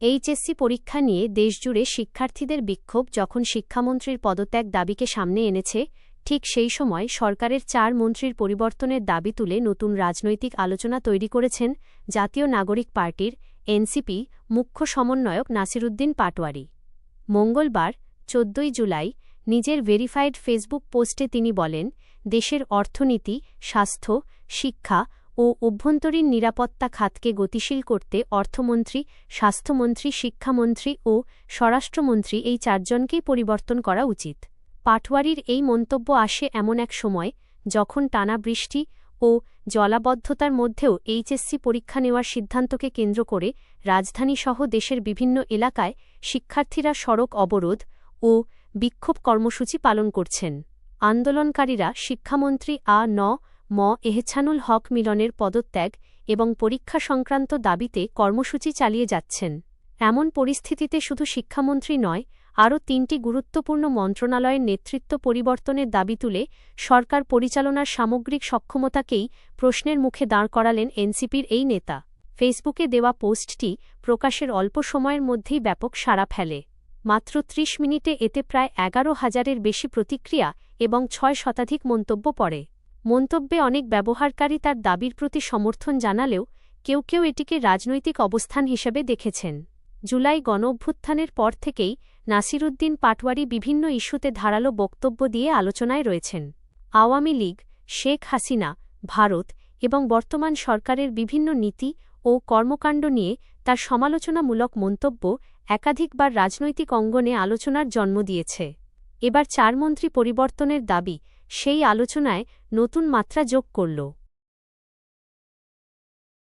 HSC পরীক্ষা নিয়ে দেশজুড়ে শিক্ষার্থীদের বিক্ষোভ যখন শিক্ষামন্ত্রীর পদত্যাগ দাবিকে সামনে এনেছে, ঠিক সেই সময় সরকারের ৪ মন্ত্রীর পরিবর্তনের দাবি তুলে নতুন রাজনৈতিক আলোচনা তৈরি করেছেন জাতীয় নাগরিক পার্টির এনসিপি মুখ্য সমন্বয়ক নাসিরুদ্দিন পাটোয়ারি। মঙ্গলবার ১৪ জুলাই নিজের ভেরিফাইড ফেসবুক পোস্টে তিনি বলেন, দেশের অর্থনীতি, স্বাস্থ্য, শিক্ষা ও অভ্যন্তরীণ নিরাপত্তা খাতকে গতিশীল করতে অর্থমন্ত্রী, স্বাস্থ্যমন্ত্রী, শিক্ষামন্ত্রী ও স্বরাষ্ট্রমন্ত্রী এই ৪ জনকেই পরিবর্তন করা উচিত। পাটোয়ারির এই মন্তব্য আসে এমন এক সময় যখন টানা বৃষ্টি ও জলাবদ্ধতার মধ্যেও এইচএসসি পরীক্ষা নেওয়ার সিদ্ধান্তকে কেন্দ্র করে রাজধানীসহ দেশের বিভিন্ন এলাকায় শিক্ষার্থীরা সড়ক অবরোধ ও বিক্ষোভ কর্মসূচি পালন করছেন। আন্দোলনকারীরা শিক্ষামন্ত্রী ম এহছানুল হক মিলনের পদত্যাগ এবং পরীক্ষা সংক্রান্ত দাবিতে কর্মসূচি চালিয়ে যাচ্ছেন। এমন পরিস্থিতিতে শুধু শিক্ষামন্ত্রী নয়, আরও ৩টি গুরুত্বপূর্ণ মন্ত্রণালয়ের নেতৃত্ব পরিবর্তনের দাবি তুলে সরকার পরিচালনার সামগ্রিক সক্ষমতাকেই প্রশ্নের মুখে দাঁড় করালেন এনসিপির এই নেতা। ফেসবুকে দেওয়া পোস্টটি প্রকাশের অল্প সময়ের মধ্যেই ব্যাপক সাড়া ফেলে। মাত্র ৩০ মিনিটে এতে প্রায় ১১,০০০-এর বেশি প্রতিক্রিয়া এবং ৬ শতাধিক মন্তব্য পড়ে। মন্তব্যে অনেক ব্যবহারকারী তার দাবির প্রতি সমর্থন জানালেও কেউ কেউ এটিকে রাজনৈতিক অবস্থান হিসেবে দেখেছেন। জুলাই গণঅভ্যুত্থানের পর থেকেই নাসিরুদ্দিন পাটোয়ারি বিভিন্ন ইস্যুতে ধারালো বক্তব্য দিয়ে আলোচনায় রয়েছেন। আওয়ামী লীগ, শেখ হাসিনা, ভারত এবং বর্তমান সরকারের বিভিন্ন নীতি ও কর্মকাণ্ড নিয়ে তার সমালোচনামূলক মন্তব্য একাধিকবার রাজনৈতিক অঙ্গনে আলোচনার জন্ম দিয়েছে। এবার ৪ মন্ত্রী পরিবর্তনের দাবি সেই আলোচনায় নতুন মাত্রা যোগ করল।